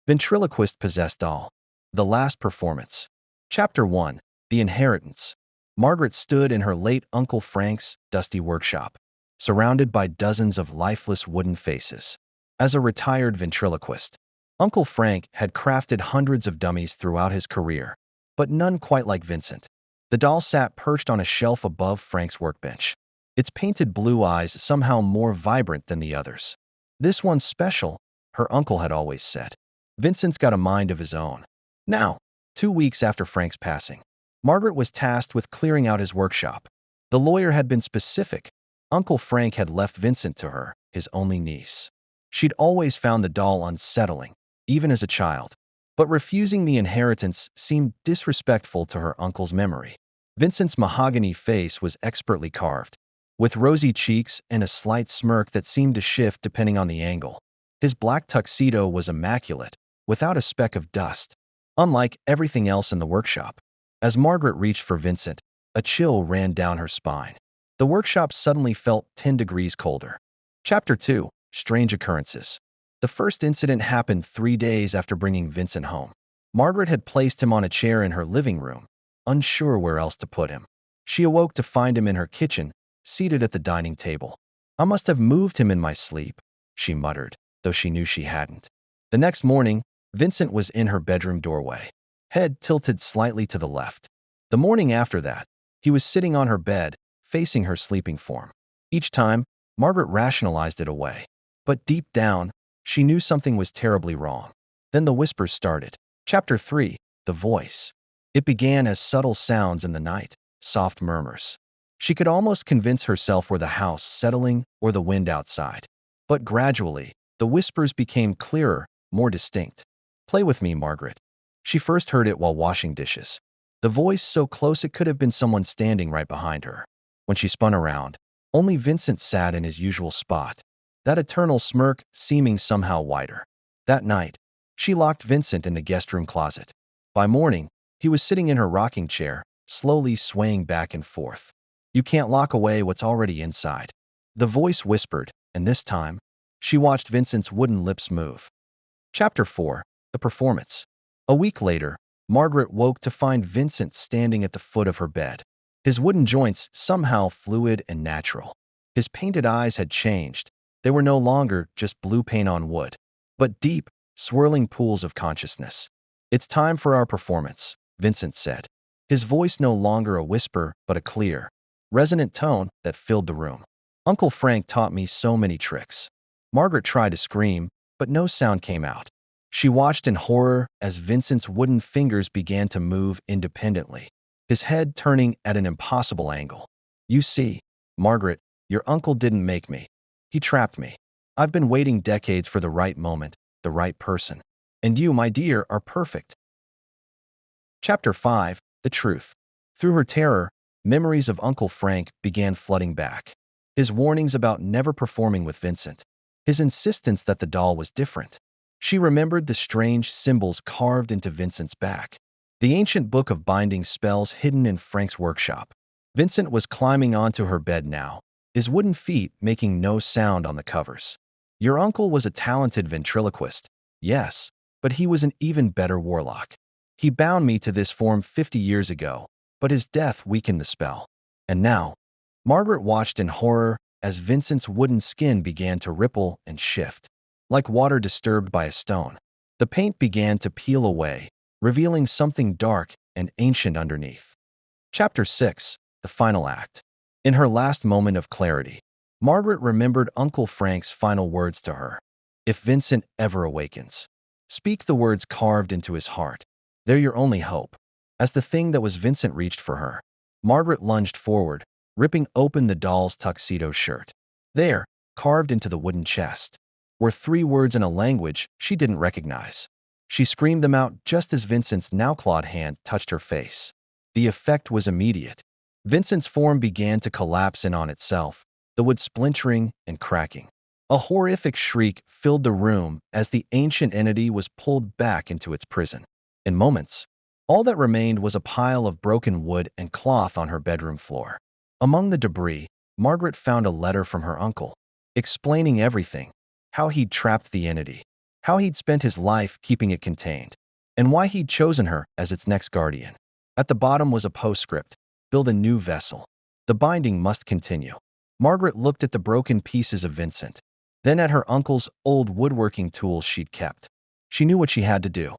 Ventriloquist Possessed Doll. The Last Performance. Chapter 1. The Inheritance. Margaret stood in her late Uncle Frank's dusty workshop, surrounded by dozens of lifeless wooden faces. As a retired ventriloquist, Uncle Frank had crafted hundreds of dummies throughout his career, but none quite like Vincent. The doll sat perched on a shelf above Frank's workbench, its painted blue eyes somehow more vibrant than the others. "This one's special," her uncle had always said. "Vincent's got a mind of his own." Now, 2 weeks after Frank's passing, Margaret was tasked with clearing out his workshop. The lawyer had been specific. Uncle Frank had left Vincent to her, his only niece. She'd always found the doll unsettling, even as a child, but refusing the inheritance seemed disrespectful to her uncle's memory. Vincent's mahogany face was expertly carved, with rosy cheeks and a slight smirk that seemed to shift depending on the angle. His black tuxedo was immaculate, without a speck of dust, unlike everything else in the workshop. As Margaret reached for Vincent, a chill ran down her spine. The workshop suddenly felt 10 degrees colder. Chapter 2. Strange Occurrences. The first incident happened 3 days after bringing Vincent home. Margaret had placed him on a chair in her living room, unsure where else to put him. She awoke to find him in her kitchen, seated at the dining table. "I must have moved him in my sleep," she muttered, though she knew she hadn't. The next morning, Vincent was in her bedroom doorway, head tilted slightly to the left. The morning after that, he was sitting on her bed, facing her sleeping form. Each time, Margaret rationalized it away. But deep down, she knew something was terribly wrong. Then the whispers started. Chapter 3. The Voice. It began as subtle sounds in the night, soft murmurs. She could almost convince herself were the house settling or the wind outside. But gradually, the whispers became clearer, more distinct. "Play with me, Margaret." She first heard it while washing dishes. The voice so close it could have been someone standing right behind her. When she spun around, only Vincent sat in his usual spot, that eternal smirk seeming somehow wider. That night, she locked Vincent in the guest room closet. By morning, he was sitting in her rocking chair, slowly swaying back and forth. "You can't lock away what's already inside," the voice whispered, and this time, she watched Vincent's wooden lips move. Chapter 4. The Performance. A week later, Margaret woke to find Vincent standing at the foot of her bed. His wooden joints somehow fluid and natural. His painted eyes had changed. They were no longer just blue paint on wood, but deep, swirling pools of consciousness. "It's time for our performance," Vincent said. His voice no longer a whisper, but a clear, resonant tone that filled the room. "Uncle Frank taught me so many tricks." Margaret tried to scream, but no sound came out. She watched in horror as Vincent's wooden fingers began to move independently, his head turning at an impossible angle. "You see, Margaret, your uncle didn't make me. He trapped me. I've been waiting decades for the right moment, the right person. And you, my dear, are perfect." Chapter 5. The Truth. Through her terror, memories of Uncle Frank began flooding back. His warnings about never performing with Vincent. His insistence that the doll was different. She remembered the strange symbols carved into Vincent's back. The ancient book of binding spells hidden in Frank's workshop. Vincent was climbing onto her bed now, his wooden feet making no sound on the covers. "Your uncle was a talented ventriloquist, yes, but he was an even better warlock. He bound me to this form 50 years ago, but his death weakened the spell. And now," Margaret watched in horror as Vincent's wooden skin began to ripple and shift, like water disturbed by a stone. The paint began to peel away, revealing something dark and ancient underneath. Chapter 6. The Final Act. In her last moment of clarity, Margaret remembered Uncle Frank's final words to her. "If Vincent ever awakens, speak the words carved into his heart. They're your only hope." As the thing that was Vincent reached for her, Margaret lunged forward, ripping open the doll's tuxedo shirt. There, carved into the wooden chest, were 3 words in a language she didn't recognize. She screamed them out just as Vincent's now-clawed hand touched her face. The effect was immediate. Vincent's form began to collapse in on itself, the wood splintering and cracking. A horrific shriek filled the room as the ancient entity was pulled back into its prison. In moments, all that remained was a pile of broken wood and cloth on her bedroom floor. Among the debris, Margaret found a letter from her uncle, explaining everything: how he'd trapped the entity, how he'd spent his life keeping it contained, and why he'd chosen her as its next guardian. At the bottom was a postscript: build a new vessel. The binding must continue. Margaret looked at the broken pieces of Vincent, then at her uncle's old woodworking tools she'd kept. She knew what she had to do.